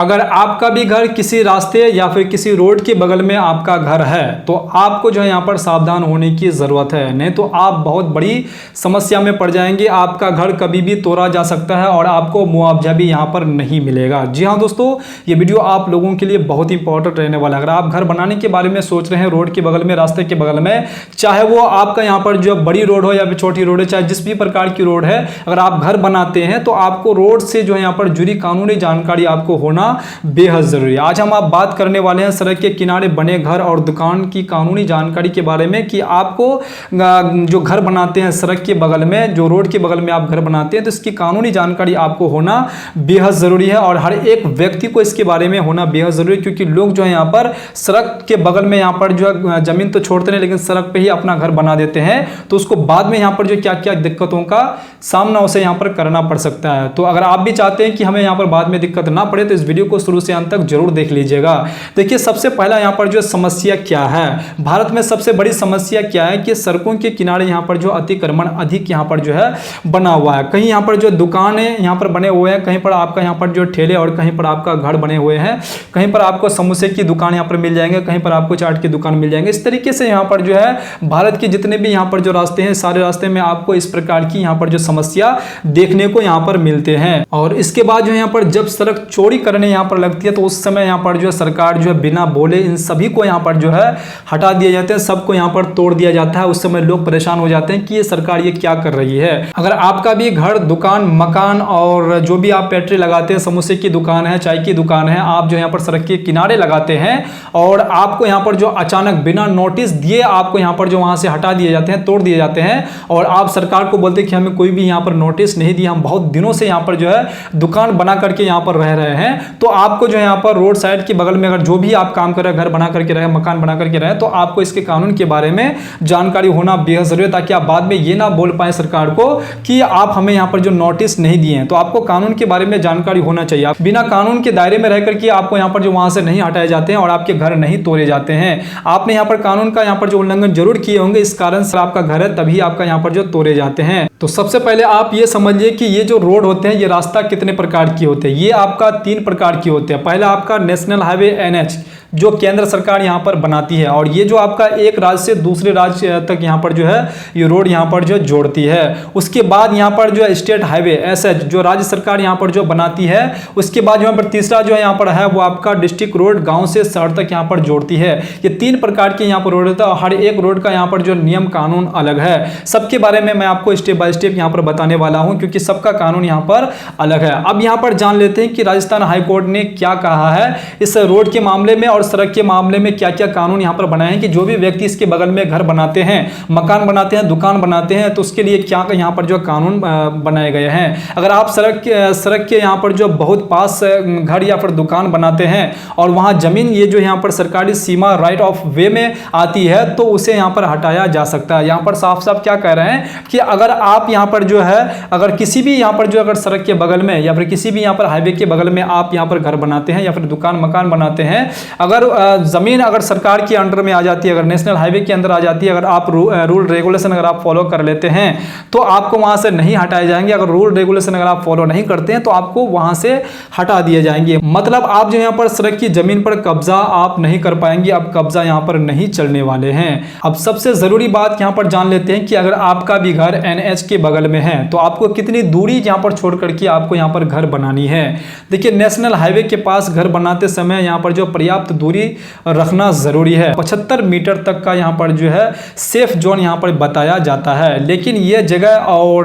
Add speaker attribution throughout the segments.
Speaker 1: अगर आपका भी घर किसी रास्ते या फिर किसी रोड के बगल में आपका घर है तो आपको जो है यहाँ पर सावधान होने की ज़रूरत है, नहीं तो आप बहुत बड़ी समस्या में पड़ जाएंगे। आपका घर कभी भी तोड़ा जा सकता है और आपको मुआवजा भी यहाँ पर नहीं मिलेगा। जी हाँ दोस्तों, ये वीडियो आप लोगों के लिए बहुत इंपॉर्टेंट रहने वाला है। अगर आप घर बनाने के बारे में सोच रहे हैं, रोड के बगल में, रास्ते के बगल में, चाहे वो आपका यहाँ पर जो बड़ी रोड हो या फिर छोटी रोड है, चाहे जिस भी प्रकार की रोड है, अगर आप घर बनाते हैं तो आपको रोड से जो है यहाँ पर जुड़ी कानूनी जानकारी आपको होना बेहद जरूरी है। आज हम आप बात करने वाले हैं सड़क के किनारे बने घर और दुकान की कानूनी जानकारी के बारे में कि आपको जो घर बनाते हैं सड़क के बगल में, जो रोड के बगल में आप घर बनाते हैं, तो इसकी कानूनी जानकारी आपको होना बेहद जरूरी है और हर एक व्यक्ति को इसके बारे में होना बेहद जरूरी है। क्योंकि लोग जो है यहाँ पर सड़क के बगल में यहाँ पर जो है जमीन तो छोड़ते नहीं, लेकिन सड़क पे ही अपना घर बना देते हैं, तो उसको बाद में यहाँ पर जो क्या क्या दिक्कतों का सामना उसे यहाँ पर करना पड़ सकता है। तो अगर आप भी चाहते हैं कि हमें यहाँ पर बाद में दिक्कत ना पड़े तो इस वीडियो को शुरू से अंत तक जरूर देख लीजिएगा। देखिए, सबसे पहला यहाँ पर जो समस्या क्या है, भारत में सबसे बड़ी समस्या क्या है कि सड़कों के किनारे यहाँ पर जो अतिक्रमण अधिक यहाँ पर जो है बना हुआ है। कहीं यहाँ पर जो दुकानें यहाँ पर बने हुए हैं, कहीं पर आपका यहाँ पर जो ठेले और कहीं पर आपका घर बने हुए हैं, कहीं पर आपको समोसे की दुकान यहाँ पर मिल जाएंगे, कहीं पर आपको चाट की दुकान मिल जाएंगे। इस तरीके से यहाँ पर जो है भारत के जितने भी यहाँ पर जो रास्ते हैं, सारे रास्ते में आपको इस प्रकार की यहाँ पर जो समस्या देखने को यहाँ पर मिलते हैं। और इसके बाद जो यहाँ पर जब सड़क चौड़ी करने यहाँ पर लगती है तो उस समय यहाँ पर जो है सरकार जो है बिना बोले इन सभी को यहाँ पर जो है हटा दिए जाते हैं, सबको यहाँ पर तोड़ दिया जाता है। उस समय लोग परेशान हो जाते हैं कि ये सरकार ये क्या कर रही है। अगर आपका भी घर, दुकान, मकान और जो भी आप पेट्री लगाते हैं, समोसे की दुकान है, चाय की दुकान है, आप जो यहाँ पर सड़क के किनारे लगाते हैं और आपको यहाँ पर जो अचानक बिना नोटिस दिए आपको यहाँ पर जो वहां से हटा दिए जाते हैं, तोड़ दिए जाते हैं और आप सरकार को बोलते हैं कि हमें कोई भी यहाँ पर नोटिस नहीं दिया, हम बहुत दिनों से यहाँ पर जो है दुकान बना करके यहाँ पर रह रहे हैं, तो आपको जो है यहाँ पर रोड साइड के बगल में अगर जो भी आप काम कर रहे हैं, घर बना करके रहे, मकान बना करके रहे, तो आपको इसके कानून के बारे में जानकारी होना बेहद जरूरी है, ताकि आप बाद में ये ना बोल पाए सरकार को कि आप हमें यहाँ पर जो नोटिस नहीं दिए हैं। तो आपको कानून के बारे में जानकारी होना चाहिए। आप बिना कानून के दायरे में रह करके आपको यहाँ पर जो वहां से नहीं हटाए जाते हैं और आपके घर नहीं तोड़े जाते हैं। आपने यहाँ पर कानून का यहाँ पर जो उल्लंघन जरूर किए होंगे, इस कारण से आपका घर है तभी आपका यहाँ पर जो तोड़े जाते हैं। तो सबसे पहले आप ये समझिए कि ये जो रोड होते हैं, ये रास्ता कितने प्रकार की होते हैं। ये आपका 3 प्रकार की होते हैं। पहला आपका नेशनल हाईवे NH, जो केंद्र सरकार यहाँ पर बनाती है, और ये जो आपका एक राज्य से दूसरे राज्य तक यहाँ पर जो है ये रोड यहाँ पर जो जोड़ती है। उसके बाद यहाँ पर जो है स्टेट हाईवे SH, जो राज्य सरकार यहाँ पर जो बनाती है। उसके बाद यहाँ पर तीसरा जो यहाँ पर है वो आपका डिस्ट्रिक्ट रोड, गांव से शहर तक यहाँ पर जोड़ती है। ये 3 प्रकार के यहाँ पर रोड होता है। हर एक रोड का यहाँ पर जो नियम कानून अलग है। सबके बारे में मैं आपको स्टेप बाय स्टेप यहाँ पर बताने वाला हूँ, क्योंकि सबका कानून यहाँ पर अलग है। अब यहाँ पर जान लेते हैं कि राजस्थान हाईकोर्ट ने क्या कहा है इस रोड के मामले में और सड़क के मामले में, क्या क्या कानून यहां पर बनाए हैं कि जो भी व्यक्ति इसके बगल में घर बनाते हैं, मकान बनाते हैं, दुकान बनाते हैं, तो उसके लिए क्या यहां पर जो कानून बनाए गए हैं। अगर आप सड़क के यहां पर जो बहुत पास घर या फिर दुकान बनाते हैं और वहां जमीन ये जो यहां पर सरकारी सीमा राइट ऑफ वे में आती है, तो उसे यहां पर हटाया जा सकता है। यहां पर साफ साफ क्या कह रहे हैं कि अगर आप यहां पर जो है, अगर किसी भी यहां पर जो अगर सड़क के बगल में या फिर किसी भी यहां पर हाईवे के बगल में आप यहां पर घर बनाते हैं या फिर दुकान मकान बनाते हैं, अगर जमीन अगर सरकार के अंडर में आ जाती है, अगर नेशनल हाईवे के अंदर आ जाती है, अगर आप रूल रेगुलेशन अगर आप फॉलो कर लेते हैं तो आपको वहां से नहीं हटाए जाएंगे। अगर रूल रेगुलेशन अगर आप फॉलो नहीं करते हैं तो आपको वहां से हटा दिए जाएंगे। मतलब आप जो यहाँ पर सड़क की जमीन पर कब्जा आप नहीं कर पाएंगे। अब कब्जा यहाँ पर नहीं चलने वाले हैं। अब सबसे जरूरी बात यहाँ पर जान लेते हैं कि अगर आपका भी घर NH के बगल में है तो आपको कितनी दूरी यहाँ पर छोड़ करके आपको यहाँ पर घर बनानी है। देखिए, नेशनल हाईवे के पास घर बनाते समय यहाँ पर जो पर्याप्त दूरी रखना जरूरी है। 75 मीटर तक का यहाँ पर जो है सेफ जोन यहाँ पर बताया जाता है, लेकिन ये जगह और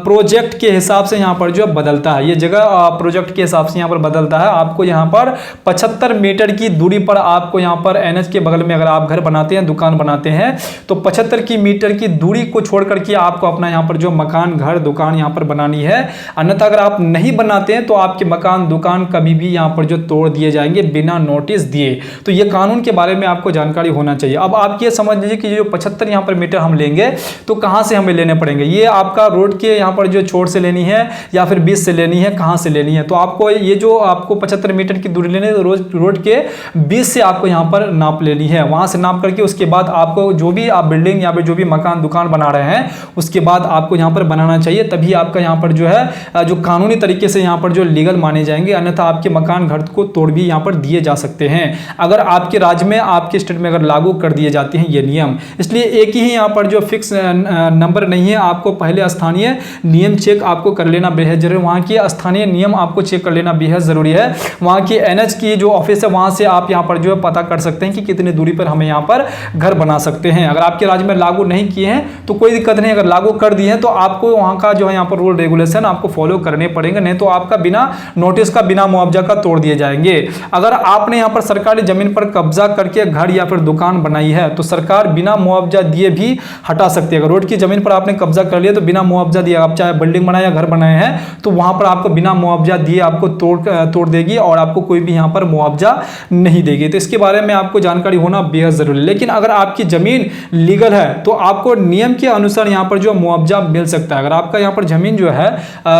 Speaker 1: प्रोजेक्ट के हिसाब से यहाँ पर जो बदलता है। ये जगह प्रोजेक्ट के हिसाब से यहाँ पर बदलता है। आपको यहाँ पर 75 मीटर की दूरी पर आपको यहाँ पर NH के बगल में अगर आप घर बनाते हैं, दुकान बनाते हैं, तो 75 मीटर की दूरी को छोड़ करके आपको अपना यहाँ पर जो मकान, घर, दुकान यहाँ पर बनानी है। अन्यथा अगर आप नहीं बनाते हैं तो आपके मकान, दुकान कभी भी यहाँ पर जो तोड़ दिए जाएंगे बिना नोटिस दिए। तो ये कानून के बारे में आपको जानकारी होना चाहिए। अब आप ये समझ लीजिए कि जो 75 यहाँ पर मीटर हम लेंगे तो कहाँ से हमें लेने पड़ेंगे। ये आपका रोड के यहाँ पर जो छोर से लेनी है या फिर बीच से लेनी है, कहाँ से लेनी है। तो आपको ये जो आपको 75 मीटर की दूरी लेनी है, रोड के बीच से आपको यहाँ पर नाप लेनी है। वहां से नाप करके उसके बाद आपको जो भी आप बिल्डिंग या फिर जो भी मकान, दुकान बना रहे हैं, उसके बाद आपको यहाँ पर बनाना चाहिए, तभी आपका यहाँ पर जो है जो कानूनी तरीके से यहाँ पर जो लीगल माने जाएंगे, अन्यथा आपके मकान घर को तोड़ भी यहाँ पर दिए जा सकते हैं अगर आपके राज्य में, आपके स्टेट में अगर लागू कर दिए जाते हैं ये नियम। इसलिए एक ही यहाँ पर जो फिक्स नंबर नहीं है, आपको पहले स्थानीय नियम चेक आपको कर लेना बेहद जरूरी है। वहाँ की स्थानीय नियम आपको चेक कर लेना बेहद जरूरी है। वहाँ की NH की जो ऑफिस है वहाँ से आप यहाँ पर जो है पता कर सकते हैं कि कितनी दूरी पर हमें यहाँ पर घर बना सकते हैं। अगर आपके राज्य में लागू नहीं किए हैं तो कोई दिक्कत नहीं, अगर लागू कर दिए हैं तो आपको वहाँ का जो है यहाँ पर रूल रेगुलेशन आपको फॉलो करने पड़ेंगे, नहीं तो आपका बिना नोटिस का, बिना मुआवजा का तोड़ दिए जाएंगे। अगर आपने यहाँ पर सरकारी जमीन पर कब्जा करके घर या फिर दुकान बनाई है तो सरकार बिना मुआवजा दिए भी हटा सकती है। अगर रोड की जमीन पर आपने कब्जा कर लिया तो बिना मुआवजा दिए, आप चाहे बिल्डिंग बनाए या घर बनाए हैं, तो वहां पर आपको बिना मुआवजा दिए आपको तोड़ देगी और आपको कोई भी यहाँ पर मुआवजा नहीं देगी। तो इसके बारे में आपको जानकारी होना बेहद जरूरी है। लेकिन अगर आपकी जमीन लीगल है तो आपको नियम के अनुसार यहाँ पर जो मुआवजा मिल सकता है। अगर आपका यहाँ पर जमीन जो है,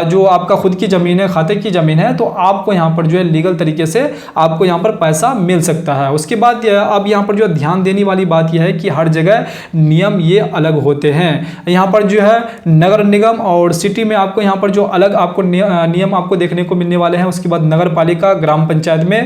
Speaker 1: जो आपका खुद की जमीन है, खाते की जमीन है, तो आपको यहाँ पर जो है लीगल तरीके से आपको यहाँ पर पैसा मिल सकता है। उसके बाद अब यहाँ पर जो ध्यान देने वाली बात यह है कि हर जगह नियम ये अलग होते हैं। यहाँ पर जो है नगर निगम और सिटी में आपको यहाँ पर जो अलग आपको नियम आपको देखने को मिलने वाले हैं। उसके बाद नगर पालिका, ग्राम पंचायत में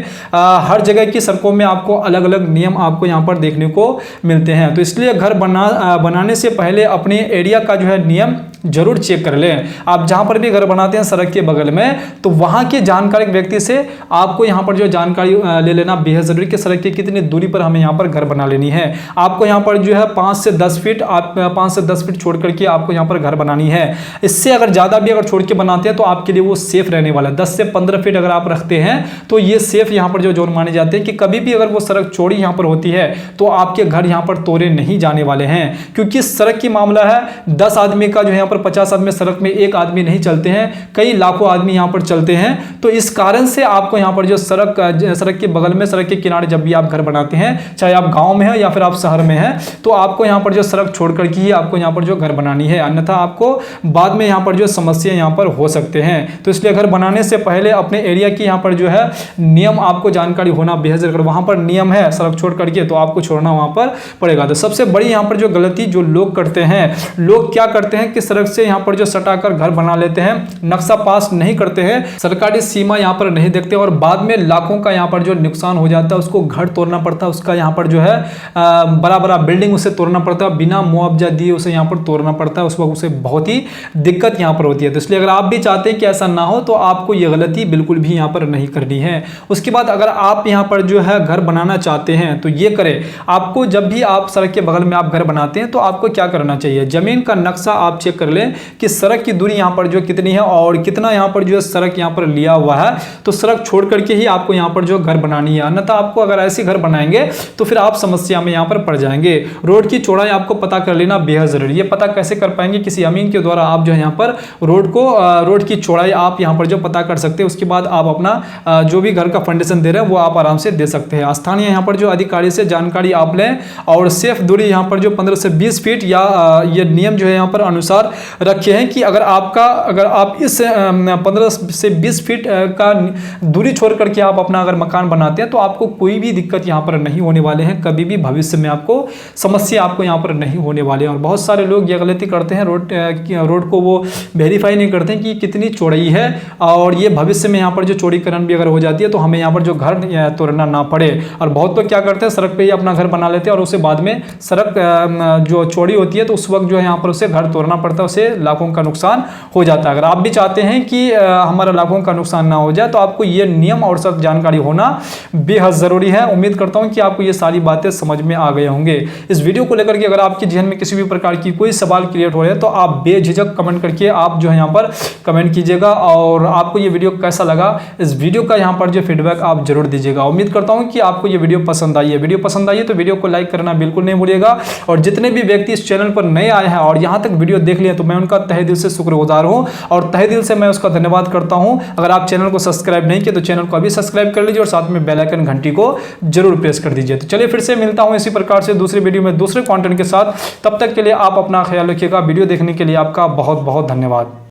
Speaker 1: हर जगह की सड़कों में आपको अलग अलग नियम आपको यहाँ पर देखने को मिलते हैं। तो इसलिए घर बनाने से पहले अपने एरिया का जो है नियम जरूर चेक कर लें। आप जहां पर भी घर बनाते हैं सड़क के बगल में, तो वहां के जानकारी व्यक्ति से आपको यहां पर जो जानकारी ले लेना बेहद जरूरी कि सड़क की कितनी दूरी पर हमें यहां पर घर बना लेनी है। आपको यहां पर जो है 5 से 10 फीट, आप 5 से 10 फीट छोड़ करके आपको यहां पर घर बनानी है। इससे अगर ज्यादा भी अगर छोड़ के बनाते हैं तो आपके लिए वो सेफ रहने वाला है। 10 से 15 फीट अगर आप रखते हैं तो ये सेफ यहां पर जो जोन माने जाते हैं कि कभी भी अगर वो सड़क चौड़ी यहां पर होती है तो आपके घर यहां पर तोड़े नहीं जाने वाले हैं। क्योंकि सड़क की मामला है, 10 आदमी का जो है 50 आदमी सड़क में, एक आदमी नहीं चलते हैं, कई लाखों आदमी यहां पर चलते हैं। तो इस कारण से आपको यहां पर जो सड़क के बगल में, सड़क के किनारे जब भी आप घर बनाते हैं, चाहे आप गांव में हैं या फिर आप शहर में हैं, तो आपको यहां पर जो सड़क छोड़ करके ही आपको यहां पर जो घर बनानी है, अन्यथा आपको बाद में यहां पर जो समस्या यहां पर हो सकते हैं। तो इसलिए घर बनाने से पहले अपने एरिया की यहां पर जो है नियम आपको जानकारी होना बेहद जरूरी। अगर वहां पर नियम है सड़क छोड़ करके तो आपको छोड़ना वहां पर पड़ेगा। तो सबसे बड़ी यहां पर जो गलती जो लोग करते हैं, लोग क्या करते हैं कि सड़क से यहां पर जो सटाकर घर बना लेते हैं, नक्शा पास नहीं करते हैं, सरकारी सीमा यहां पर नहीं देखते और बाद में लाखों का यहां पर जो नुकसान हो जाता है, उसको घर तोड़ना पड़ता है, उसका यहां पर जो है बड़ा बड़ा बिल्डिंग उसे तोड़ना पड़ता है, बिना मुआवजा दिए उसे यहां पर तोड़ना पड़ता है, उस वक्त उसे बहुत ही दिक्कत यहां पर होती है। तो इसलिए अगर आप भी चाहते हैं कि ऐसा ना हो तो आपको यह गलती बिल्कुल भी यहां पर नहीं करनी है। उसके बाद अगर आप यहां पर जो है घर बनाना चाहते हैं तो ये करें, आपको जब भी आप सड़क के बगल में आप घर बनाते हैं तो आपको क्या करना चाहिए, जमीन का नक्शा आप चेक कर लें कि सड़क की दूरी यहां पर जो कितनी है और कितना यहां पर जो है सड़क यहां पर लिया हुआ है। तो सड़क छोड़ करके ही आपको यहां पर जो घर बनानी है, अन्यथा आपको अगर ऐसे घर बनाएंगे तो फिर आप समस्या में यहां पर पड़ जाएंगे। रोड की चौड़ाई आपको पता कर लेना बेहद जरूरी है। पता कैसे कर पाएंगे, किसी अमीन के द्वारा आप जो है यहां पर रोड की चौड़ाई आप यहां पर जो पता कर सकते हैं। उसके बाद आप अपना जो भी घर का फाउंडेशन दे रहे हैं वो आप आराम से दे सकते हैं। स्थानीय यहां पर जो अधिकारी से जानकारी आप लें और सेफ दूरी यहां पर जो 15 से 20 फीट या ये नियम जो है यहां पर अनुसार रखे हैं कि अगर आप इस 15 से 20 फीट का दूरी छोड़ करके आप अपना अगर मकान बनाते हैं तो आपको कोई भी दिक्कत यहां पर नहीं होने वाले हैं, कभी भी भविष्य में आपको समस्या आपको यहां पर नहीं होने वाले हैं। और बहुत सारे लोग ये गलती करते हैं, रोड को वो वेरीफाई नहीं करते हैं कि कितनी चौड़ाई है और ये भविष्य में यहाँ पर जो चौड़ीकरण भी अगर हो जाती है तो हमें यहाँ पर जो घर तोड़ना ना पड़े। और बहुत लोग क्या करते हैं, सड़क पे ही अपना घर बना लेते हैं और उसे बाद में सड़क जो चौड़ी होती है तो उस वक्त जो है यहाँ पर उसे घर तोड़ना पड़ता है, उसे लाखों का नुकसान हो जाता है। अगर आप भी चाहते हैं कि हमारा लाखों का नुकसान ना हो जाए तो आपको ये नियम और सब जानकारी होना बेहद जरूरी है। उम्मीद करता हूं कि आपको ये सारी बातें समझ में आ गए होंगे। इस वीडियो को लेकर के अगर आपके जहन में किसी भी प्रकार की कोई सवाल क्रिएट हो रहे हैं तो आप बेझिझक कमेंट करके आप जो है यहाँ पर कमेंट कीजिएगा। और आपको ये वीडियो कैसा लगा, इस वीडियो का यहाँ पर जो फीडबैक आप जरूर दीजिएगा। उम्मीद करता हूँ कि आपको ये वीडियो पसंद आई है। वीडियो पसंद आई है तो वीडियो को लाइक करना बिल्कुल नहीं भूलिएगा। और जितने भी व्यक्ति इस चैनल पर नए आए हैं और यहाँ तक वीडियो देख लिए तो मैं उनका तहे दिल से शुक्रगुजार हूँ और तहे दिल से मैं उसका धन्यवाद करता हूँ। अगर आप चैनल को सब्सक्राइब नहीं किए तो चैनल को अभी सब्सक्राइब कर लीजिए और साथ में बेल आइकन घंटी को जरूर प्रेस कर दीजिए। तो चलिए फिर से मिलता हूँ इसी प्रकार से दूसरी वीडियो में दूसरे कंटेंट के साथ। तब तक के लिए आप अपना ख्याल रखिएगा। वीडियो देखने के लिए आपका बहुत बहुत धन्यवाद।